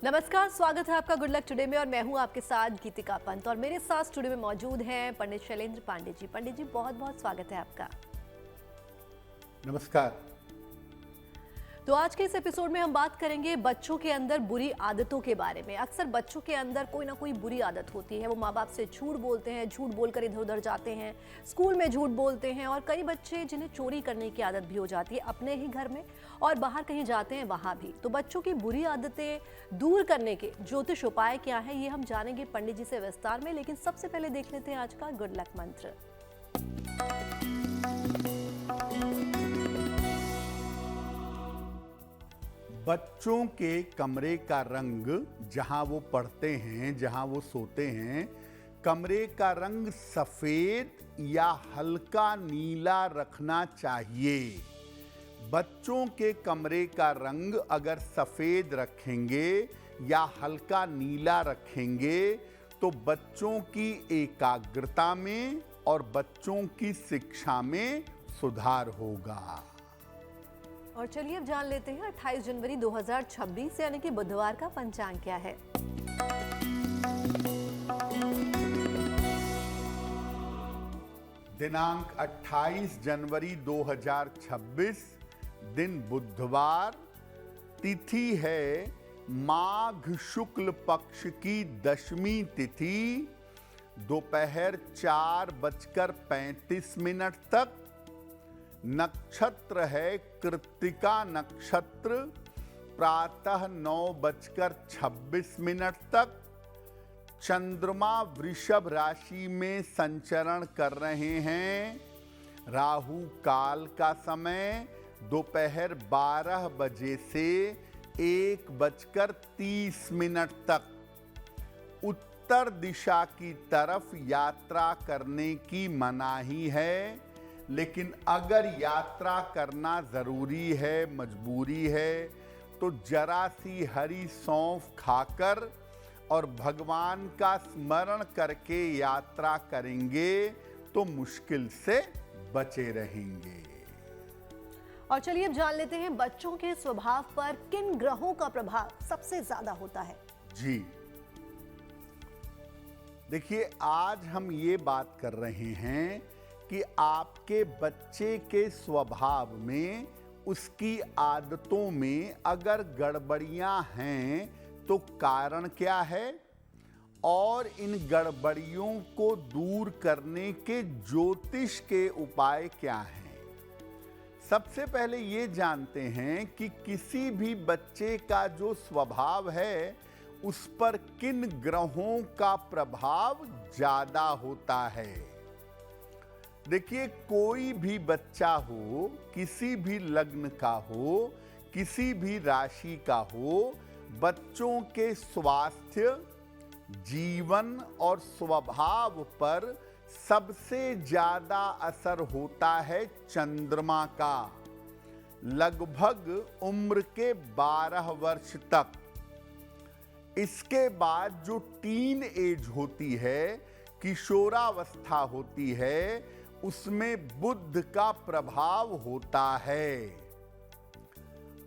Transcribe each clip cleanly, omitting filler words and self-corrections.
नमस्कार, स्वागत है आपका गुड लक टुडे में और मैं हूं आपके साथ गीतिका पंत और मेरे साथ स्टूडियो में मौजूद हैं पंडित शैलेंद्र पांडे जी। पंडित जी, बहुत बहुत स्वागत है आपका। नमस्कार। तो आज के इस एपिसोड में हम बात करेंगे बच्चों के अंदर बुरी आदतों के बारे में। अक्सर बच्चों के अंदर कोई ना कोई बुरी आदत होती है। वो माँ बाप से झूठ बोलते हैं, झूठ बोलकर इधर उधर जाते हैं, स्कूल में झूठ बोलते हैं और कई बच्चे जिन्हें चोरी करने की आदत भी हो जाती है अपने ही घर में और बाहर कहीं जाते हैं वहाँ भी। तो बच्चों की बुरी आदतें दूर करने के ज्योतिष उपाय क्या है, ये हम जानेंगे पंडित जी से विस्तार में। लेकिन सबसे पहले देख लेते हैं आज का गुड लक मंत्र। बच्चों के कमरे का रंग, जहां वो पढ़ते हैं, जहां वो सोते हैं, कमरे का रंग सफेद या हल्का नीला रखना चाहिए। बच्चों के कमरे का रंग अगर सफेद रखेंगे या हल्का नीला रखेंगे तो बच्चों की एकाग्रता में और बच्चों की शिक्षा में सुधार होगा। और चलिए अब जान लेते हैं 28 जनवरी 2026 यानी कि बुधवार का पंचांग क्या है। दिनांक 28 जनवरी 2026, दिन बुधवार, तिथि है माघ शुक्ल पक्ष की दशमी तिथि, दोपहर 4:35 तक। नक्षत्र है कृत्तिका नक्षत्र, प्रातः 9:26 तक। चंद्रमा वृषभ राशि में संचरण कर रहे हैं। राहु काल का समय दोपहर 12 बजे से 1:30 तक। उत्तर दिशा की तरफ यात्रा करने की मनाही है, लेकिन अगर यात्रा करना जरूरी है, मजबूरी है, तो जरा सी हरी सौंफ खाकर और भगवान का स्मरण करके यात्रा करेंगे तो मुश्किल से बचे रहेंगे। और चलिए अब जान लेते हैं बच्चों के स्वभाव पर किन ग्रहों का प्रभाव सबसे ज्यादा होता है। जी देखिए, आज हम ये बात कर रहे हैं कि आपके बच्चे के स्वभाव में, उसकी आदतों में अगर गड़बड़ियां हैं तो कारण क्या है और इन गड़बड़ियों को दूर करने के ज्योतिष के उपाय क्या हैं। सबसे पहले ये जानते हैं कि किसी भी बच्चे का जो स्वभाव है उस पर किन ग्रहों का प्रभाव ज्यादा होता है। देखिए, कोई भी बच्चा हो, किसी भी लग्न का हो, किसी भी राशि का हो, बच्चों के स्वास्थ्य, जीवन और स्वभाव पर सबसे ज्यादा असर होता है चंद्रमा का, लगभग उम्र के 12 वर्ष तक। इसके बाद जो टीन एज होती है, किशोरावस्था होती है, उसमें बुध का प्रभाव होता है।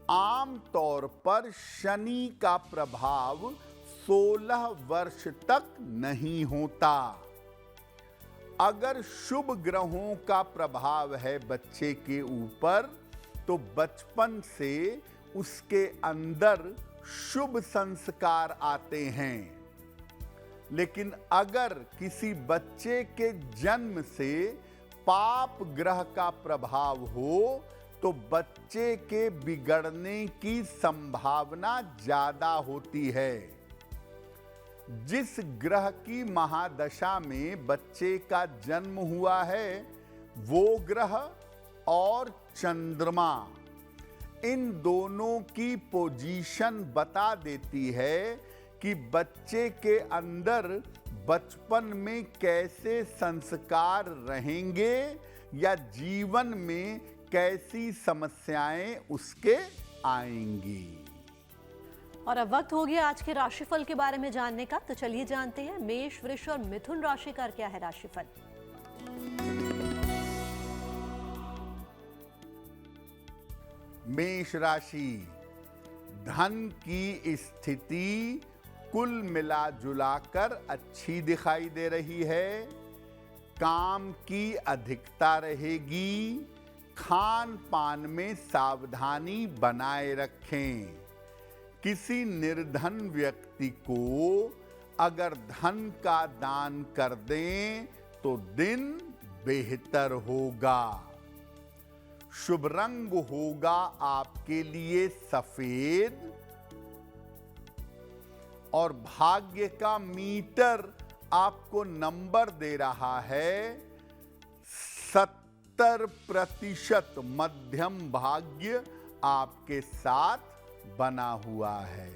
आम तौर पर शनि का प्रभाव 16 वर्ष तक नहीं होता। अगर शुभ ग्रहों का प्रभाव है बच्चे के ऊपर तो बचपन से उसके अंदर शुभ संस्कार आते हैं। लेकिन अगर किसी बच्चे के जन्म से पाप ग्रह का प्रभाव हो तो बच्चे के बिगड़ने की संभावना ज्यादा होती है। जिस ग्रह की महादशा में बच्चे का जन्म हुआ है वो ग्रह और चंद्रमा, इन दोनों की पोजीशन बता देती है कि बच्चे के अंदर बचपन में कैसे संस्कार रहेंगे या जीवन में कैसी समस्याएं उसके आएंगी। और अब वक्त हो गया आज के राशिफल के बारे में जानने का, तो चलिए जानते हैं मेष, वृष और मिथुन राशि का क्या है राशिफल। मेष राशि, धन की स्थिति कुल मिलाजुलाकर अच्छी दिखाई दे रही है। काम की अधिकता रहेगी। खान पान में सावधानी बनाए रखें। किसी निर्धन व्यक्ति को अगर धन का दान कर दें तो दिन बेहतर होगा। शुभ रंग होगा आपके लिए सफेद और भाग्य का मीटर आपको नंबर दे रहा है 70% मध्यम भाग्य आपके साथ बना हुआ है।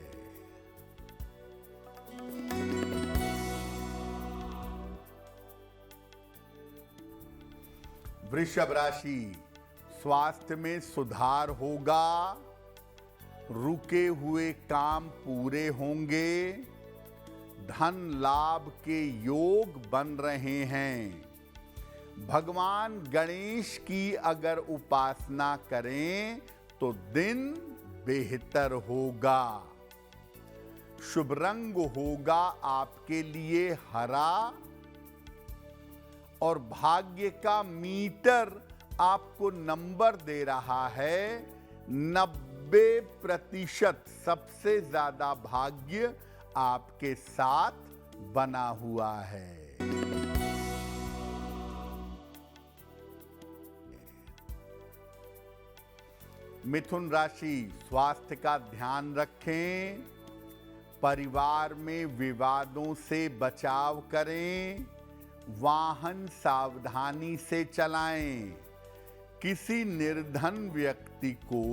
वृषभ राशि, स्वास्थ्य में सुधार होगा। रुके हुए काम पूरे होंगे। धन लाभ के योग बन रहे हैं। भगवान गणेश की अगर उपासना करें तो दिन बेहतर होगा। शुभ रंग होगा आपके लिए हरा और भाग्य का मीटर आपको नंबर दे रहा है 90%। सबसे ज्यादा भाग्य आपके साथ बना हुआ है। मिथुन राशि, स्वास्थ्य का ध्यान रखें। परिवार में विवादों से बचाव करें। वाहन सावधानी से चलाएं। किसी निर्धन व्यक्ति को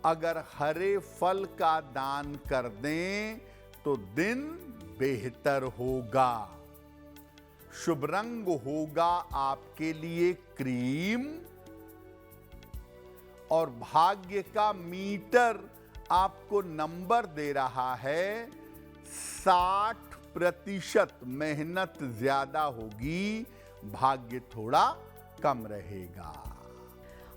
अगर हरे फल का दान कर दें तो दिन बेहतर होगा। शुभ रंग होगा आपके लिए क्रीम और भाग्य का मीटर आपको नंबर दे रहा है 60%। मेहनत ज्यादा होगी, भाग्य थोड़ा कम रहेगा।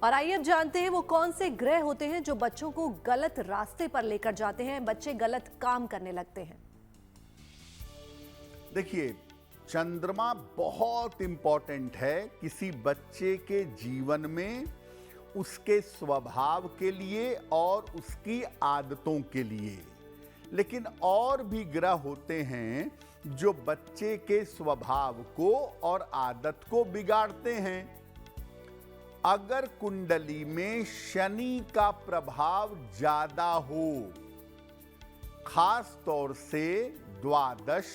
और आइए अब जानते हैं वो कौन से ग्रह होते हैं जो बच्चों को गलत रास्ते पर लेकर जाते हैं, बच्चे गलत काम करने लगते हैं। देखिए, चंद्रमा बहुत इंपॉर्टेंट है किसी बच्चे के जीवन में, उसके स्वभाव के लिए और उसकी आदतों के लिए। लेकिन और भी ग्रह होते हैं जो बच्चे के स्वभाव को और आदत को बिगाड़ते हैं। अगर कुंडली में शनि का प्रभाव ज्यादा हो, खास तौर से द्वादश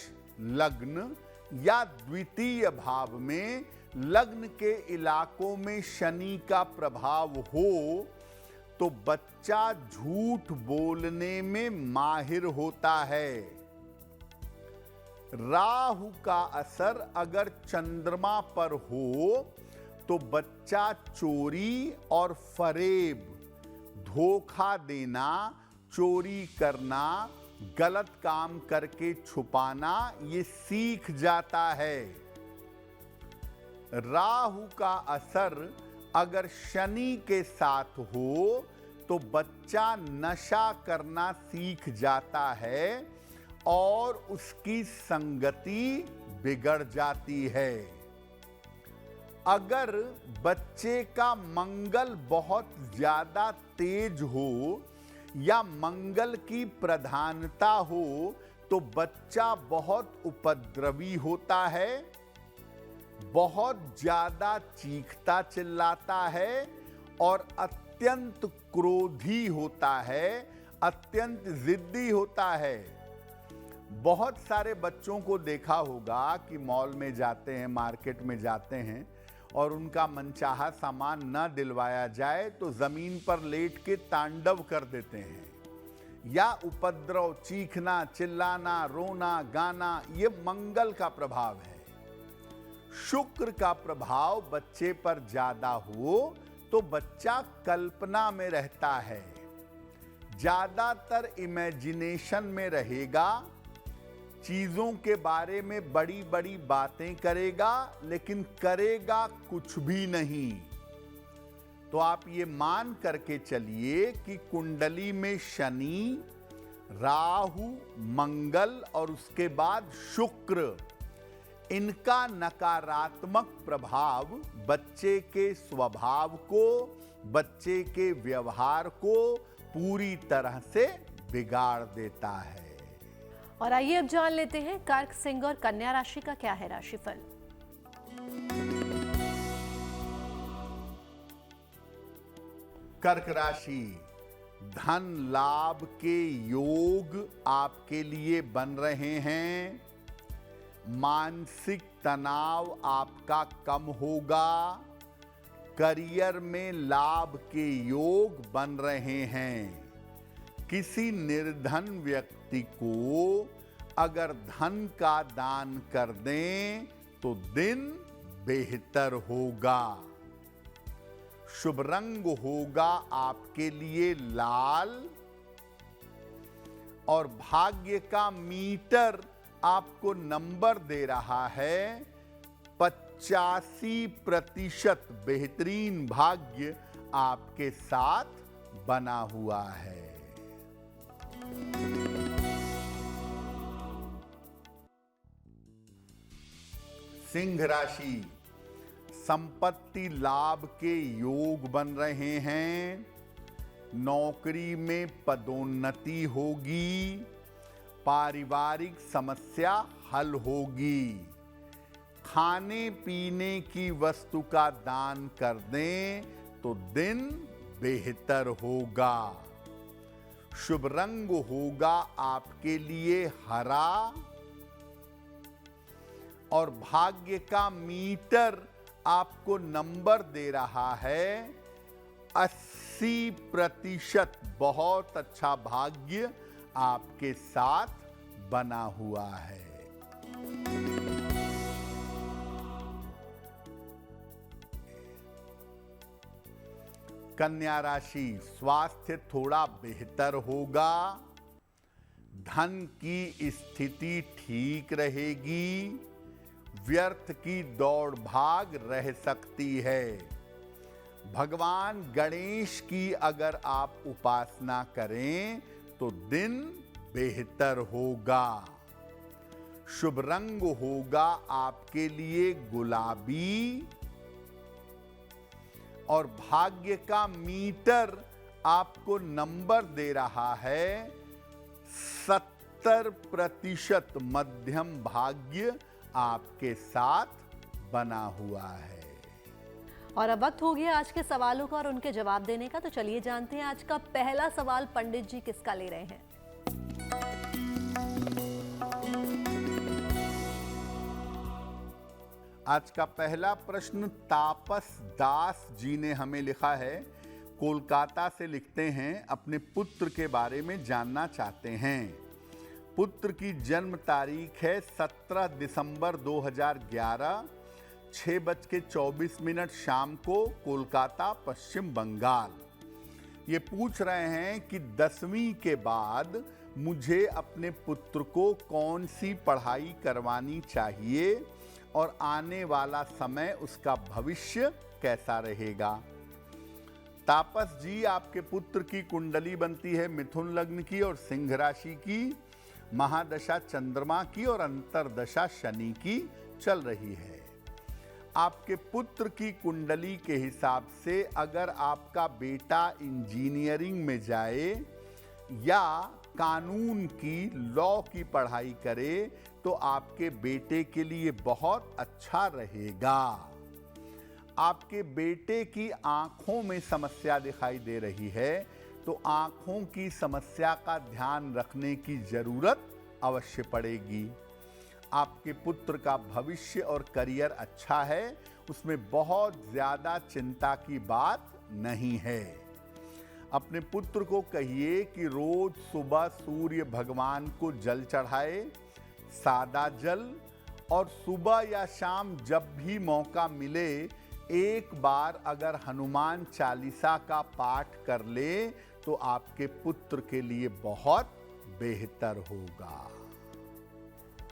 लग्न या द्वितीय भाव में लग्न के इलाकों में शनि का प्रभाव हो तो बच्चा झूठ बोलने में माहिर होता है। राहु का असर अगर चंद्रमा पर हो तो बच्चा चोरी और फरेब, धोखा देना, चोरी करना, गलत काम करके छुपाना ये सीख जाता है। राहु का असर अगर शनि के साथ हो तो बच्चा नशा करना सीख जाता है और उसकी संगति बिगड़ जाती है। अगर बच्चे का मंगल बहुत ज्यादा तेज हो या मंगल की प्रधानता हो तो बच्चा बहुत उपद्रवी होता है, बहुत ज्यादा चीखता चिल्लाता है और अत्यंत क्रोधी होता है, अत्यंत जिद्दी होता है। बहुत सारे बच्चों को देखा होगा कि मॉल में जाते हैं, मार्केट में जाते हैं और उनका मनचाहा सामान न दिलवाया जाए तो जमीन पर लेट के तांडव कर देते हैं, या उपद्रव, चीखना, चिल्लाना, रोना, गाना, ये मंगल का प्रभाव है। शुक्र का प्रभाव बच्चे पर ज्यादा हो तो बच्चा कल्पना में रहता है, ज्यादातर इमेजिनेशन में रहेगा, चीजों के बारे में बड़ी बड़ी बातें करेगा लेकिन करेगा कुछ भी नहीं। तो आप ये मान करके चलिए कि कुंडली में शनि, राहु, मंगल और उसके बाद शुक्र, इनका नकारात्मक प्रभाव बच्चे के स्वभाव को, बच्चे के व्यवहार को पूरी तरह से बिगाड़ देता है। और आइए अब जान लेते हैं कर्क, सिंह और कन्या राशि का क्या है राशिफल। कर्क राशि, धन लाभ के योग आपके लिए बन रहे हैं। मानसिक तनाव आपका कम होगा। करियर में लाभ के योग बन रहे हैं। किसी निर्धन व्यक्ति को अगर धन का दान कर दें तो दिन बेहतर होगा। शुभ रंग होगा आपके लिए लाल और भाग्य का मीटर आपको नंबर दे रहा है 85% बेहतरीन भाग्य आपके साथ बना हुआ है। सिंह राशि, संपत्ति लाभ के योग बन रहे हैं। नौकरी में पदोन्नति होगी। पारिवारिक समस्या हल होगी। खाने पीने की वस्तु का दान कर दें तो दिन बेहतर होगा। शुभ रंग होगा आपके लिए हरा और भाग्य का मीटर आपको नंबर दे रहा है 80%। बहुत अच्छा भाग्य आपके साथ बना हुआ है। कन्या राशि, स्वास्थ्य थोड़ा बेहतर होगा। धन की स्थिति ठीक रहेगी। व्यर्थ की दौड़ भाग रह सकती है। भगवान गणेश की अगर आप उपासना करें तो दिन बेहतर होगा। शुभ रंग होगा आपके लिए गुलाबी और भाग्य का मीटर आपको नंबर दे रहा है 70%। मध्यम भाग्य आपके साथ बना हुआ है। और अब वक्त हो गया आज के सवालों का और उनके जवाब देने का, तो चलिए जानते हैं आज का पहला सवाल पंडित जी किसका ले रहे हैं। आज का पहला प्रश्न तापस दास जी ने हमें लिखा है। कोलकाता से लिखते हैं, अपने पुत्र के बारे में जानना चाहते हैं। पुत्र की जन्म तारीख है 17 दिसंबर 2011, 6:24 शाम को, कोलकाता, पश्चिम बंगाल। ये पूछ रहे हैं कि 10वीं के बाद मुझे अपने पुत्र को कौन सी पढ़ाई करवानी चाहिए और आने वाला समय उसका भविष्य कैसा रहेगा। तापस जी, आपके पुत्र की कुंडली बनती है मिथुन लग्न की और सिंह राशि की। महादशा चंद्रमा की और अंतरदशा शनि की चल रही है। आपके पुत्र की कुंडली के हिसाब से अगर आपका बेटा इंजीनियरिंग में जाए या कानून की, लॉ की पढ़ाई करे तो आपके बेटे के लिए बहुत अच्छा रहेगा। आपके बेटे की आंखों में समस्या दिखाई दे रही है, तो आंखों की समस्या का ध्यान रखने की जरूरत अवश्य पड़ेगी। आपके पुत्र का भविष्य और करियर अच्छा है, उसमें बहुत ज्यादा चिंता की बात नहीं है। अपने पुत्र को कहिए कि रोज सुबह सूर्य भगवान को जल चढ़ाए, सादा जल, और सुबह या शाम जब भी मौका मिले एक बार अगर हनुमान चालीसा का पाठ कर ले तो आपके पुत्र के लिए बहुत बेहतर होगा।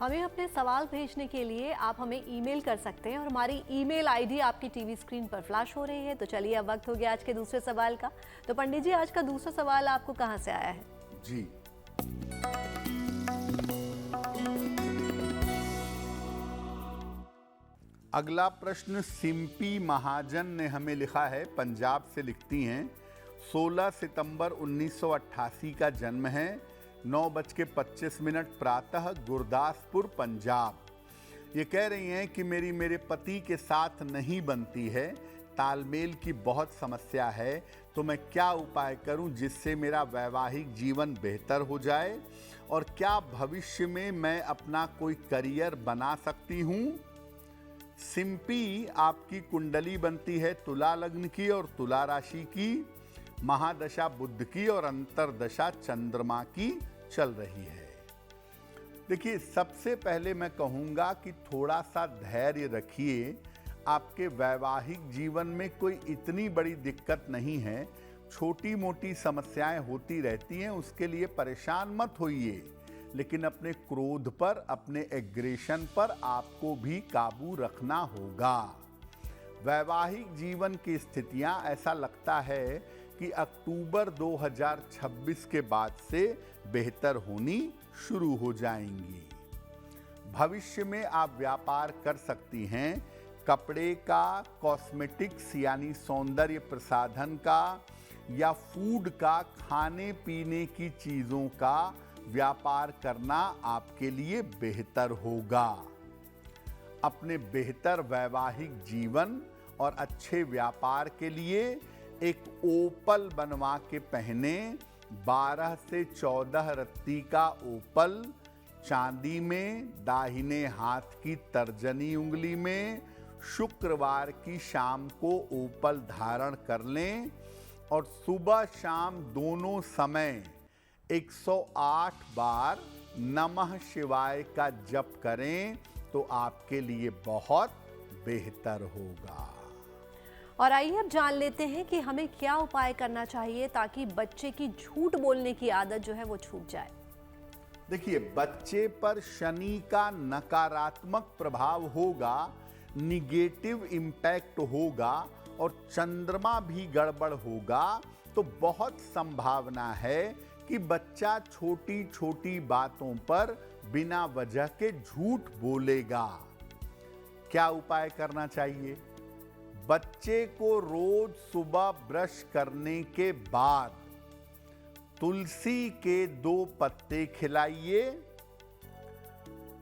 हमें अपने सवाल भेजने के लिए आप हमें ईमेल कर सकते हैं और हमारी ईमेल आईडी आपकी टीवी स्क्रीन पर फ्लैश हो रही है। तो चलिए अब वक्त हो गया आज के दूसरे सवाल का। तो पंडित जी, आज का दूसरा सवाल आपको कहाँ से आया है? जी, अगला प्रश्न सिंपी महाजन ने हमें लिखा है, पंजाब से लिखती हैं। 16 सितंबर 1988 का जन्म है, 9:25 प्रातः, गुरदासपुर, पंजाब। ये कह रही हैं कि मेरे पति के साथ नहीं बनती है, तालमेल की बहुत समस्या है, तो मैं क्या उपाय करूं जिससे मेरा वैवाहिक जीवन बेहतर हो जाए, और क्या भविष्य में मैं अपना कोई करियर बना सकती हूं? सिंपी, आपकी कुंडली बनती है तुला लग्न की और तुला राशि की, महादशा बुध की और अंतरदशा चंद्रमा की चल रही है। देखिए, सबसे पहले मैं कहूँगा कि थोड़ा सा धैर्य रखिए। आपके वैवाहिक जीवन में कोई इतनी बड़ी दिक्कत नहीं है, छोटी मोटी समस्याएं होती रहती हैं, उसके लिए परेशान मत होइए। लेकिन अपने क्रोध पर, अपने एग्रेशन पर आपको भी काबू रखना होगा। वैवाहिक जीवन की स्थितियां ऐसा लगता है कि अक्टूबर 2026 के बाद से बेहतर होनी शुरू हो जाएंगी। भविष्य में आप व्यापार कर सकती हैं, कपड़े का, कॉस्मेटिक्स यानी सौंदर्य प्रसाधन का, या फूड का, खाने पीने की चीज़ों का व्यापार करना आपके लिए बेहतर होगा। अपने बेहतर वैवाहिक जीवन और अच्छे व्यापार के लिए एक ओपल बनवा के पहने। 12 से 14 रत्ती का ओपल चांदी में, दाहिने हाथ की तर्जनी उंगली में, शुक्रवार की शाम को ओपल धारण कर लें और सुबह शाम दोनों समय 108 बार नमः शिवाय का जप करें तो आपके लिए बहुत बेहतर होगा। और आइए अब जान लेते हैं कि हमें क्या उपाय करना चाहिए ताकि बच्चे की झूठ बोलने की आदत जो है वो छूट जाए। देखिए, बच्चे पर शनि का नकारात्मक प्रभाव होगा, निगेटिव इम्पैक्ट होगा, और चंद्रमा भी गड़बड़ होगा, तो बहुत संभावना है कि बच्चा छोटी छोटी बातों पर बिना वजह के झूठ बोलेगा। क्या उपाय करना चाहिए? बच्चे को रोज सुबह ब्रश करने के बाद तुलसी के 2 पत्ते खिलाइए,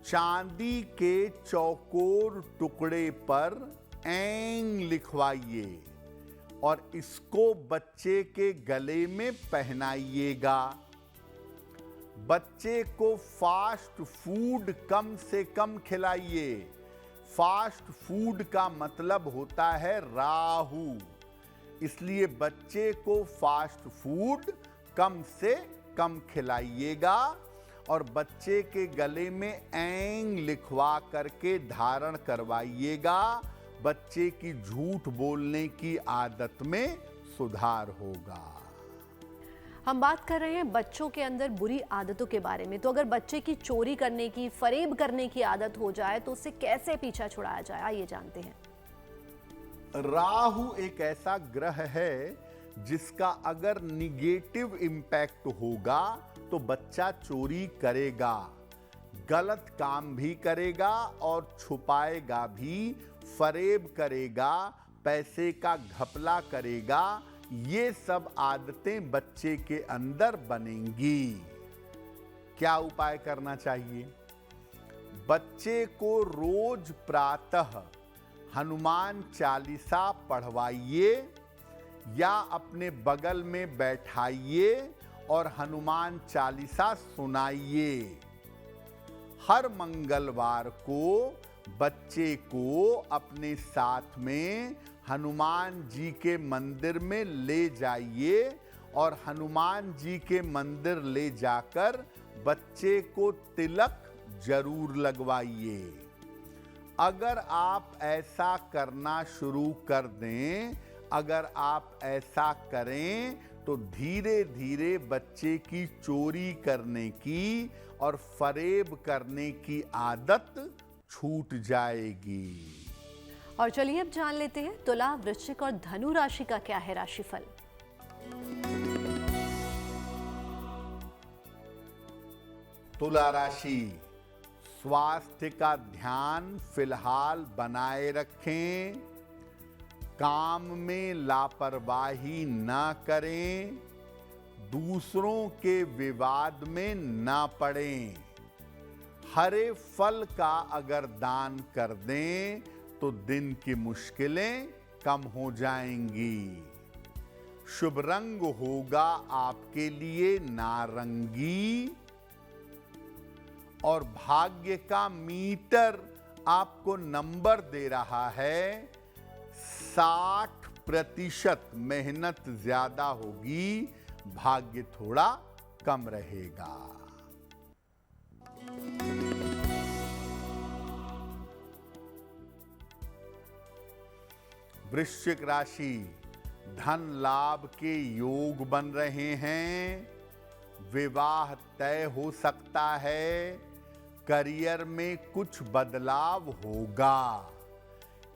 चांदी के चौकोर टुकड़े पर ऐंग लिखवाइए और इसको बच्चे के गले में पहनाइएगा। बच्चे को फास्ट फूड कम से कम खिलाइए। फास्ट फूड का मतलब होता है राहु, इसलिए बच्चे को फास्ट फूड कम से कम खिलाइएगा और बच्चे के गले में ऐंग लिखवा करके धारण करवाइएगा। बच्चे की झूठ बोलने की आदत में सुधार होगा। हम बात कर रहे हैं बच्चों के अंदर बुरी आदतों के बारे में। तो अगर बच्चे की चोरी करने की, फरेब करने की आदत हो जाए तो उससे कैसे पीछा छुड़ाया जाए, आइए जानते हैं। राहु एक ऐसा ग्रह है जिसका अगर निगेटिव इम्पैक्ट होगा तो बच्चा चोरी करेगा, गलत काम भी करेगा और छुपाएगा भी, फरेब करेगा, पैसे का घपला करेगा। ये सब आदतें बच्चे के अंदर बनेंगी। क्या उपाय करना चाहिए? बच्चे को रोज प्रातः हनुमान चालीसा पढ़वाइए या अपने बगल में बैठाइए और हनुमान चालीसा सुनाइए। हर मंगलवार को बच्चे को अपने साथ में हनुमान जी के मंदिर में ले जाइए और हनुमान जी के मंदिर ले जाकर बच्चे को तिलक जरूर लगवाइए। अगर आप ऐसा करना शुरू कर दें, अगर आप ऐसा करें तो धीरे धीरे बच्चे की चोरी करने की और फरेब करने की आदत छूट जाएगी। और चलिए अब जान लेते हैं तुला, वृश्चिक और धनु राशि का क्या है राशिफल। तुला राशि, स्वास्थ्य का ध्यान फिलहाल बनाए रखें, काम में लापरवाही न करें, दूसरों के विवाद में न पड़ें। हरे फल का अगर दान कर दें तो दिन की मुश्किलें कम हो जाएंगी। शुभ रंग होगा आपके लिए नारंगी और भाग्य का मीटर आपको नंबर दे रहा है 60%। मेहनत ज्यादा होगी, भाग्य थोड़ा कम रहेगा। वृश्चिक राशि, धन लाभ के योग बन रहे हैं, विवाह तय हो सकता है, करियर में कुछ बदलाव होगा।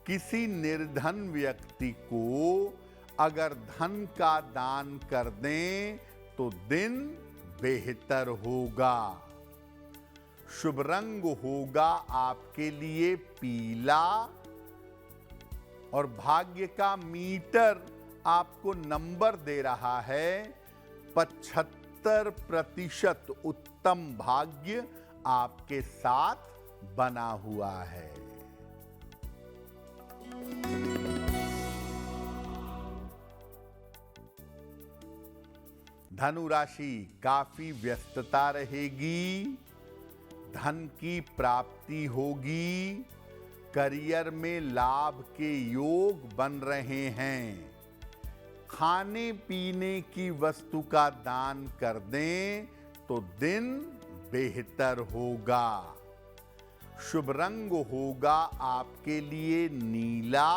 किसी निर्धन व्यक्ति को अगर धन का दान कर दें तो दिन बेहतर होगा। शुभ रंग होगा आपके लिए पीला और भाग्य का मीटर आपको नंबर दे रहा है 75%। उत्तम भाग्य आपके साथ बना हुआ है। धनु राशि, काफी व्यस्तता रहेगी, धन की प्राप्ति होगी, करियर में लाभ के योग बन रहे हैं। खाने पीने की वस्तु का दान कर दें तो दिन बेहतर होगा। शुभ रंग होगा आपके लिए नीला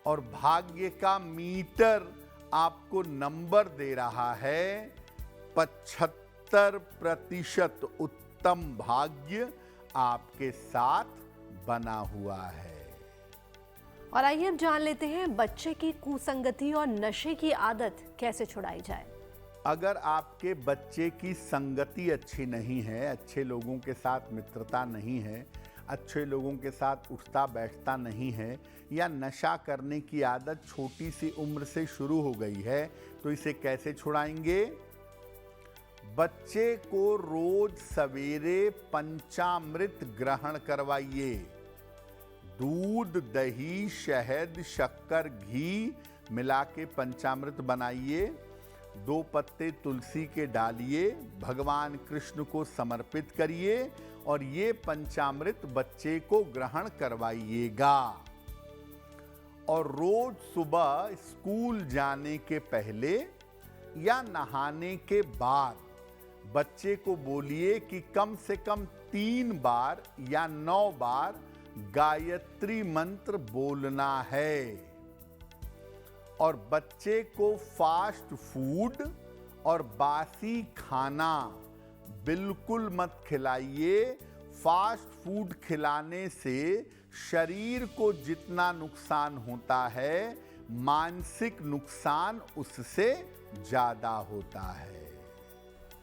और भाग्य का मीटर आपको नंबर दे रहा है 75%। उत्तम भाग्य आपके साथ बना हुआ है। और आइए अब जान लेते हैं बच्चे की कुसंगति और नशे की आदत कैसे छुड़ाई जाए। अगर आपके बच्चे की संगति अच्छी नहीं है, अच्छे लोगों के साथ मित्रता नहीं है, अच्छे लोगों के साथ उठता बैठता नहीं है, या नशा करने की आदत छोटी सी उम्र से शुरू हो गई है, तो इसे कैसे छुड़ाएंगे? बच्चे को रोज सवेरे पंचामृत ग्रहण करवाइए। दूध, दही, शहद, शक्कर, घी मिला के पंचामृत बनाइए। 2 पत्ते तुलसी के डालिए, भगवान कृष्ण को समर्पित करिए और ये पंचामृत बच्चे को ग्रहण करवाइएगा। और रोज सुबह स्कूल जाने के पहले या नहाने के बाद बच्चे को बोलिए कि कम से कम 3 बार या 9 बार गायत्री मंत्र बोलना है। और बच्चे को फास्ट फूड और बासी खाना बिल्कुल मत खिलाइए। फास्ट फूड खिलाने से शरीर को जितना नुकसान होता है, मानसिक नुकसान उससे ज्यादा होता है।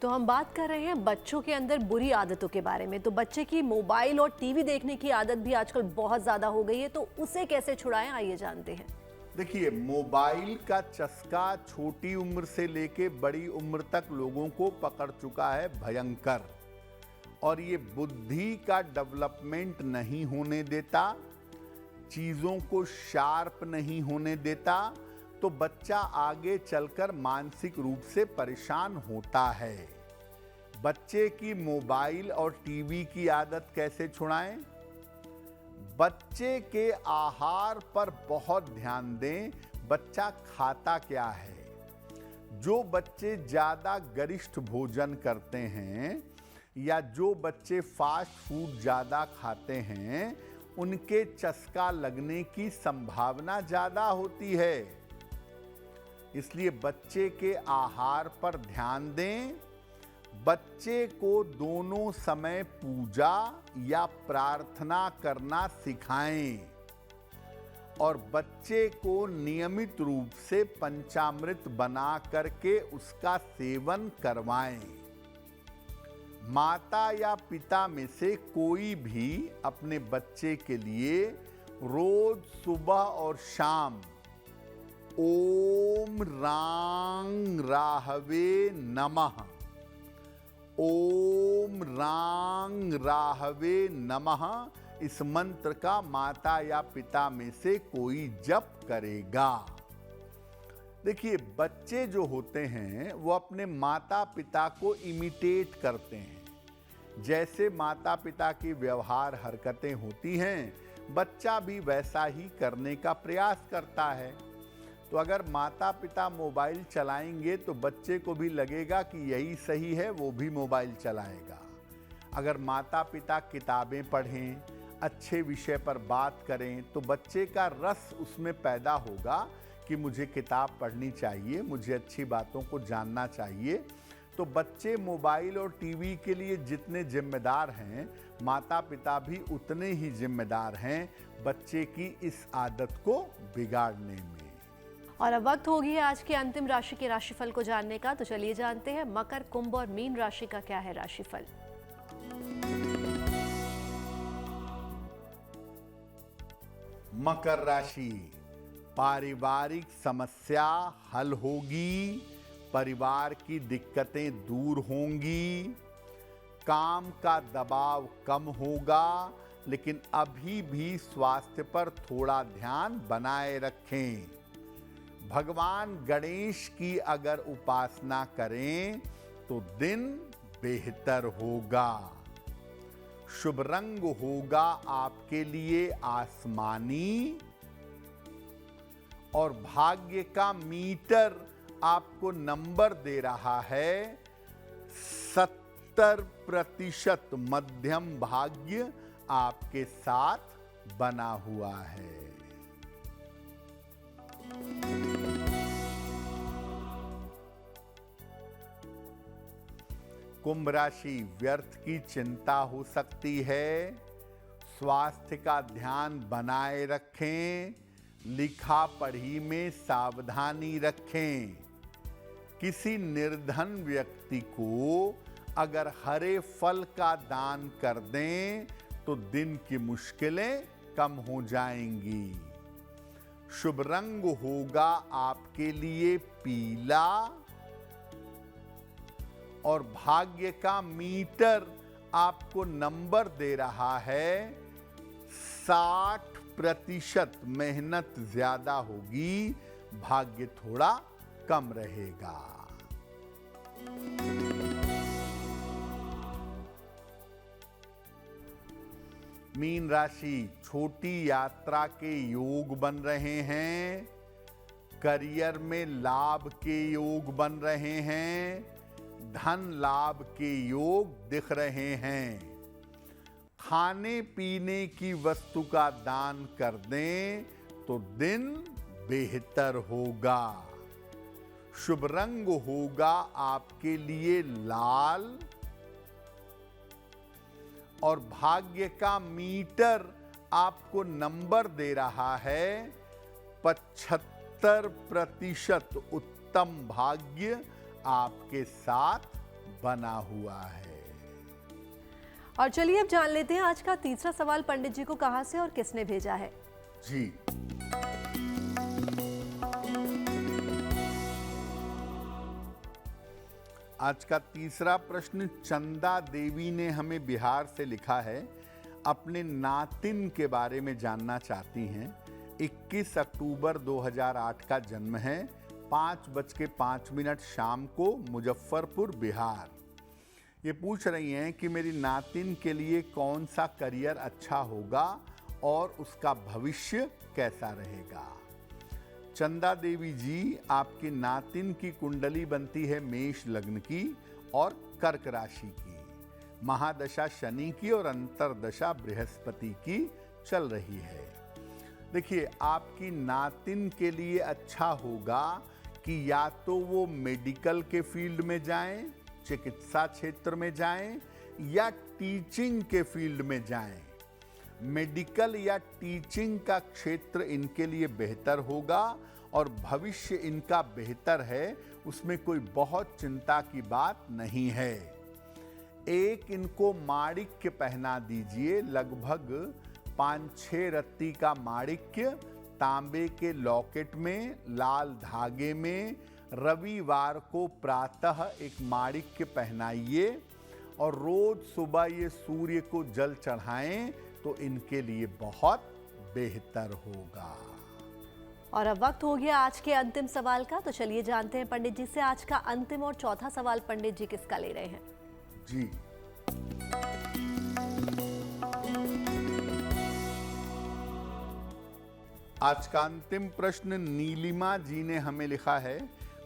तो हम बात कर रहे हैं बच्चों के अंदर बुरी आदतों के बारे में। तो बच्चे की मोबाइल और टीवी देखने की आदत भी आजकल बहुत ज्यादा हो गई है, तो उसे कैसे छुड़ाएं, आइए जानते हैं। देखिए, मोबाइल का चस्का छोटी उम्र से लेके बड़ी उम्र तक लोगों को पकड़ चुका है भयंकर, और ये बुद्धि का डेवलपमेंट नहीं होने देता, चीजों को शार्प नहीं होने देता, तो बच्चा आगे चलकर मानसिक रूप से परेशान होता है। बच्चे की मोबाइल और टीवी की आदत कैसे छुड़ाएं? बच्चे के आहार पर बहुत ध्यान दें। बच्चा खाता क्या है? जो बच्चे ज्यादा गरिष्ठ भोजन करते हैं या जो बच्चे फास्ट फूड ज्यादा खाते हैं, उनके चस्का लगने की संभावना ज्यादा होती है। इसलिए बच्चे के आहार पर ध्यान दें बच्चे को दोनों समय पूजा या प्रार्थना करना सिखाएं और बच्चे को नियमित रूप से पंचामृत बना करके उसका सेवन करवाएं। माता या पिता में से कोई भी अपने बच्चे के लिए रोज सुबह और शाम ओम रांग राहवे नमः, ओम रांग राहवे नमः इस मंत्र का माता या पिता में से कोई जप करेगा। देखिए, बच्चे जो होते हैं वो अपने माता पिता को इमिटेट करते हैं। जैसे माता पिता की व्यवहार हरकतें होती हैं, बच्चा भी वैसा ही करने का प्रयास करता है। तो अगर माता पिता मोबाइल चलाएंगे तो बच्चे को भी लगेगा कि यही सही है, वो भी मोबाइल चलाएगा। अगर माता पिता किताबें पढ़ें, अच्छे विषय पर बात करें, तो बच्चे का रस उसमें पैदा होगा कि मुझे किताब पढ़नी चाहिए, मुझे अच्छी बातों को जानना चाहिए। तो बच्चे मोबाइल और टीवी के लिए जितने जिम्मेदार हैं, माता पिता भी उतने ही जिम्मेदार हैं बच्चे की इस आदत को बिगाड़ने में। और अब वक्त हो गया आज के अंतिम राशि के राशिफल को जानने का। तो चलिए जानते हैं मकर, कुंभ और मीन राशि का क्या है राशिफल। मकर राशि, पारिवारिक समस्या हल होगी, परिवार की दिक्कतें दूर होंगी, काम का दबाव कम होगा, लेकिन अभी भी स्वास्थ्य पर थोड़ा ध्यान बनाए रखें। भगवान गणेश की अगर उपासना करें तो दिन बेहतर होगा। शुभ रंग होगा आपके लिए आसमानी और भाग्य का मीटर आपको नंबर दे रहा है 70% मध्यम भाग्य आपके साथ बना हुआ है। कुंभ राशि, व्यर्थ की चिंता हो सकती है, स्वास्थ्य का ध्यान बनाए रखें, लिखा पढ़ी में सावधानी रखें। किसी निर्धन व्यक्ति को अगर हरे फल का दान कर दें तो दिन की मुश्किलें कम हो जाएंगी। शुभ रंग होगा आपके लिए पीला और भाग्य का मीटर आपको नंबर दे रहा है 60%। मेहनत ज्यादा होगी, भाग्य थोड़ा कम रहेगा। मीन राशि, छोटी यात्रा के योग बन रहे हैं, करियर में लाभ के योग बन रहे हैं, धन लाभ के योग दिख रहे हैं। खाने पीने की वस्तु का दान कर दें तो दिन बेहतर होगा। शुभ रंग होगा आपके लिए लाल और भाग्य का मीटर आपको नंबर दे रहा है 75%। उत्तम भाग्य आपके साथ बना हुआ है। और चलिए अब जान लेते हैं आज का तीसरा सवाल पंडित जी को कहां से और किसने भेजा है। जी, आज का तीसरा प्रश्न चंदा देवी ने हमें बिहार से लिखा है। अपने नातिन के बारे में जानना चाहती हैं। 21 अक्टूबर 2008 का जन्म है, 5:05 शाम को, मुजफ्फरपुर, बिहार। ये पूछ रही हैं कि मेरी नातिन के लिए कौन सा करियर अच्छा होगा और उसका भविष्य कैसा रहेगा। चंदा देवी जी, आपकी नातिन की कुंडली बनती है मेष लग्न की और कर्क राशि की। महादशा शनि की और अंतरदशा बृहस्पति की चल रही है। देखिए, आपकी नातिन के लिए अच्छा होगा कि या तो वो मेडिकल के फील्ड में जाएं चिकित्सा क्षेत्र में जाएं या टीचिंग के फील्ड में जाएं। मेडिकल या टीचिंग का क्षेत्र इनके लिए बेहतर होगा और भविष्य इनका बेहतर है, उसमें कोई बहुत चिंता की बात नहीं है। एक इनको माणिक्य पहना दीजिए, लगभग 5-6 रत्ती का माणिक्य तांबे के लॉकेट में लाल धागे में रविवार को प्रातः एक माणिक्य पहनाइए और रोज सुबह ये सूर्य को जल चढ़ाएं तो इनके लिए बहुत बेहतर होगा। और अब वक्त हो गया आज के अंतिम सवाल का, तो चलिए जानते हैं पंडित जी से आज का अंतिम और चौथा सवाल पंडित जी किसका ले रहे हैं। जी, आज का अंतिम प्रश्न नीलिमा जी ने हमें लिखा है,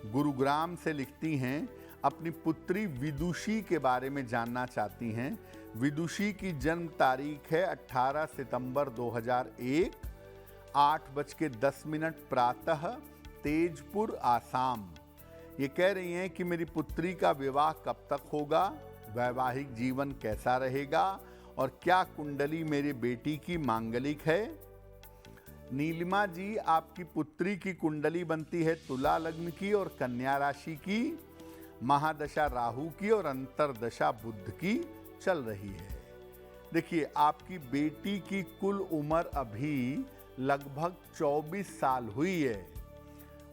गुरुग्राम से लिखती हैं, अपनी पुत्री विदुषी के बारे में जानना चाहती हैं। विदुषी की जन्म तारीख है 18 सितंबर 2001, 8:10 प्रातः, तेजपुर, आसाम। ये कह रही हैं कि मेरी पुत्री का विवाह कब तक होगा, वैवाहिक जीवन कैसा रहेगा और क्या कुंडली मेरी बेटी की मांगलिक है। नीलिमा जी, आपकी पुत्री की कुंडली बनती है तुला लग्न की और कन्या राशि की, महादशा राहु की और अंतरदशा बुध की चल रही है। देखिए, आपकी बेटी की कुल उम्र अभी लगभग 24 साल हुई है।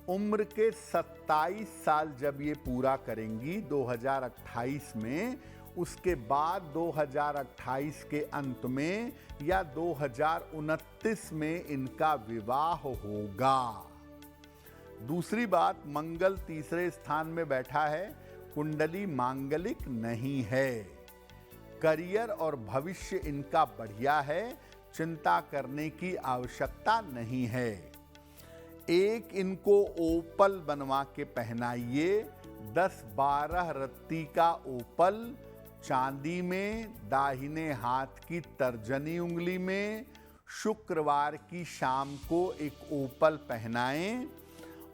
उम्र के 27 साल जब ये पूरा करेंगी 2028 में, उसके बाद 2028 के अंत में या 2029 में इनका विवाह होगा। दूसरी बात, मंगल तीसरे स्थान में बैठा है, कुंडली मांगलिक नहीं है। करियर और भविष्य इनका बढ़िया है, चिंता करने की आवश्यकता नहीं है। एक इनको ओपल बनवा के पहनाइए, 10-12 रत्ती का ओपल, चांदी में, दाहिने हाथ की तर्जनी उंगली में। शुक्रवार की शाम को एक ओपल पहनाएं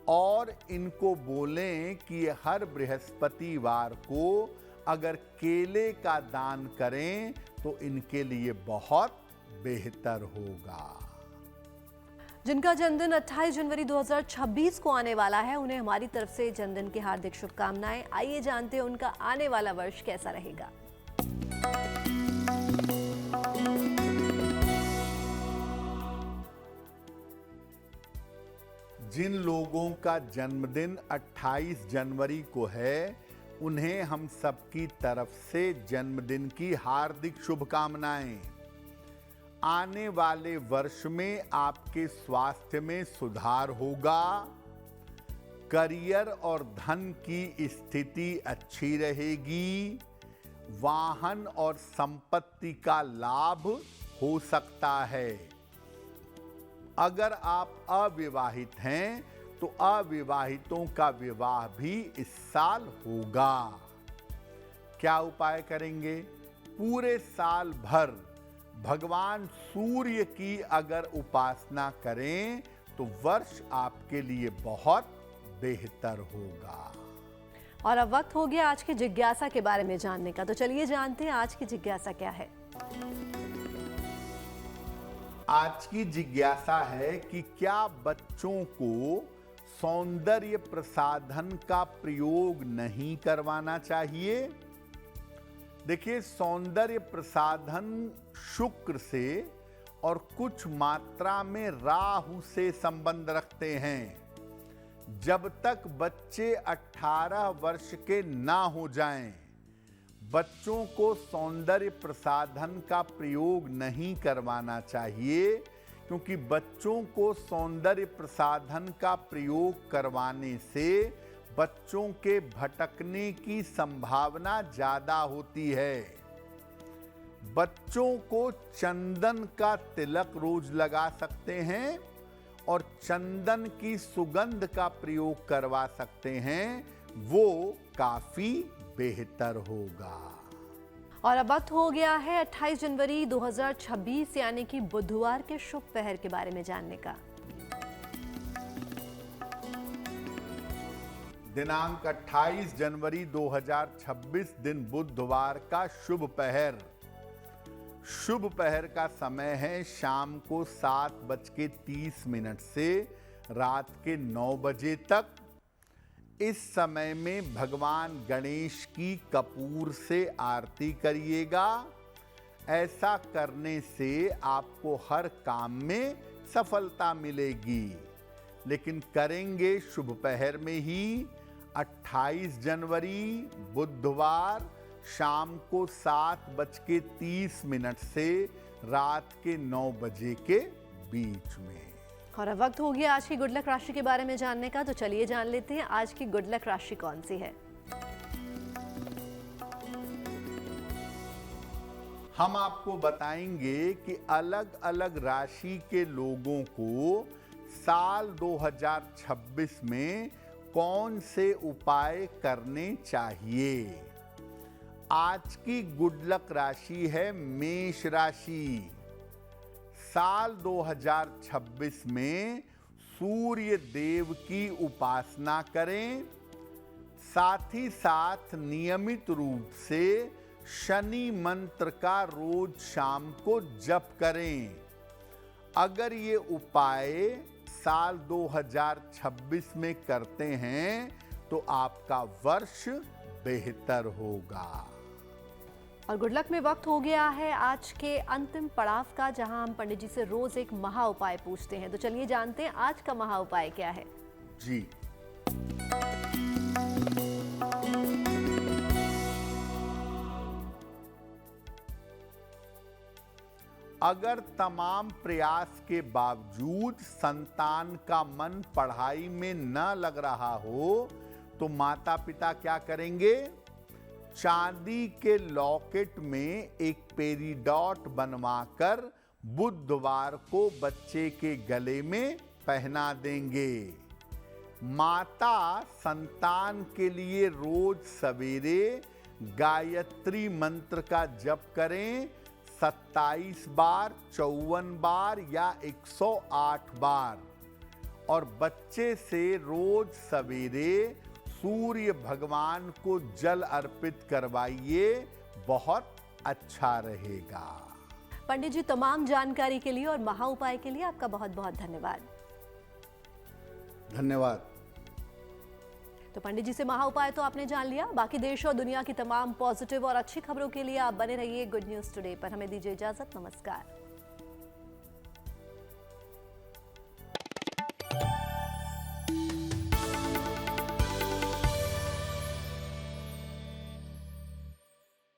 और इनको बोलें कि हर बृहस्पतिवार को अगर केले का दान करें तो इनके लिए बहुत बेहतर होगा। जिनका जन्मदिन 28 जनवरी 2026 को आने वाला है, उन्हें हमारी तरफ से जन्मदिन की हार्दिक शुभकामनाएं। आइए जानते हैं उनका आने वाला वर्ष कैसा रहेगा। जिन लोगों का जन्मदिन 28 जनवरी को है, उन्हें हम सबकी तरफ से जन्मदिन की हार्दिक शुभकामनाएं। आने वाले वर्ष में आपके स्वास्थ्य में सुधार होगा, करियर और धन की स्थिति अच्छी रहेगी, वाहन और संपत्ति का लाभ हो सकता है। अगर आप अविवाहित हैं तो अविवाहितों का विवाह भी इस साल होगा। क्या उपाय करेंगे? पूरे साल भर भगवान सूर्य की अगर उपासना करें तो वर्ष आपके लिए बहुत बेहतर होगा। और अब वक्त हो गया आज की जिज्ञासा के बारे में जानने का, तो चलिए जानते हैं आज की जिज्ञासा क्या है। आज की जिज्ञासा है कि क्या बच्चों को सौंदर्य प्रसाधन का प्रयोग नहीं करवाना चाहिए? देखिए, सौंदर्य प्रसाधन शुक्र से और कुछ मात्रा में राहु से संबंध रखते हैं। जब तक बच्चे 18 वर्ष के ना हो जाएं, बच्चों को सौंदर्य प्रसाधन का प्रयोग नहीं करवाना चाहिए, क्योंकि बच्चों को सौंदर्य प्रसाधन का प्रयोग करवाने से बच्चों के भटकने की संभावना ज्यादा होती है। बच्चों को चंदन का तिलक रोज लगा सकते हैं और चंदन की सुगंध का प्रयोग करवा सकते हैं, वो काफी बेहतर होगा। और अब वक्त हो गया है 28 जनवरी 2026 यानी कि बुधवार के शुभ पहर के बारे में जानने का। दिनांक 28 जनवरी 2026 दिन बुधवार का शुभ पहर। शुभ पहर का समय है शाम को 7:30 से रात के 9 बजे तक। इस समय में भगवान गणेश की कपूर से आरती करिएगा। ऐसा करने से आपको हर काम में सफलता मिलेगी। लेकिन करेंगे शुभ पहर में ही 28 जनवरी बुधवार शाम को 7:30 से रात के 9 बजे के बीच में। और अब वक्त हो गया आज की गुड लक राशि के बारे में जानने का, तो चलिए जान लेते हैं आज की गुड लक राशि कौन सी है। हम आपको बताएंगे कि अलग अलग राशि के लोगों को साल 2026 में कौन से उपाय करने चाहिए। आज की गुड लक राशि है मेष राशि। साल 2026 में सूर्य देव की उपासना करें। साथ ही साथ नियमित रूप से शनि मंत्र का रोज शाम को जप करें। अगर ये उपाय साल 2026 में करते हैं तो आपका वर्ष बेहतर होगा। और गुड लक में वक्त हो गया है आज के अंतिम पड़ाव का, जहां हम पंडित जी से रोज एक महा उपाय पूछते हैं। तो चलिए जानते हैं आज का महा उपाय क्या है। जी, अगर तमाम प्रयास के बावजूद संतान का मन पढ़ाई में न लग रहा हो तो माता पिता क्या करेंगे? चांदी के लॉकेट में एक पेरीडॉट बनवाकर बुधवार को बच्चे के गले में पहना देंगे। माता संतान के लिए रोज सवेरे गायत्री मंत्र का जप करें। 27 बार, 54 बार या 108 बार। और बच्चे से रोज सवेरे सूर्य भगवान को जल अर्पित करवाइए, बहुत अच्छा रहेगा। पंडित जी तमाम जानकारी के लिए और महा उपाय के लिए आपका बहुत बहुत धन्यवाद। धन्यवाद। तो पंडित जी से महा उपाय तो आपने जान लिया। बाकी देश और दुनिया की तमाम पॉजिटिव और अच्छी खबरों के लिए आप बने रहिए गुड न्यूज टुडे पर। हमें दीजिए इजाजत। नमस्कार।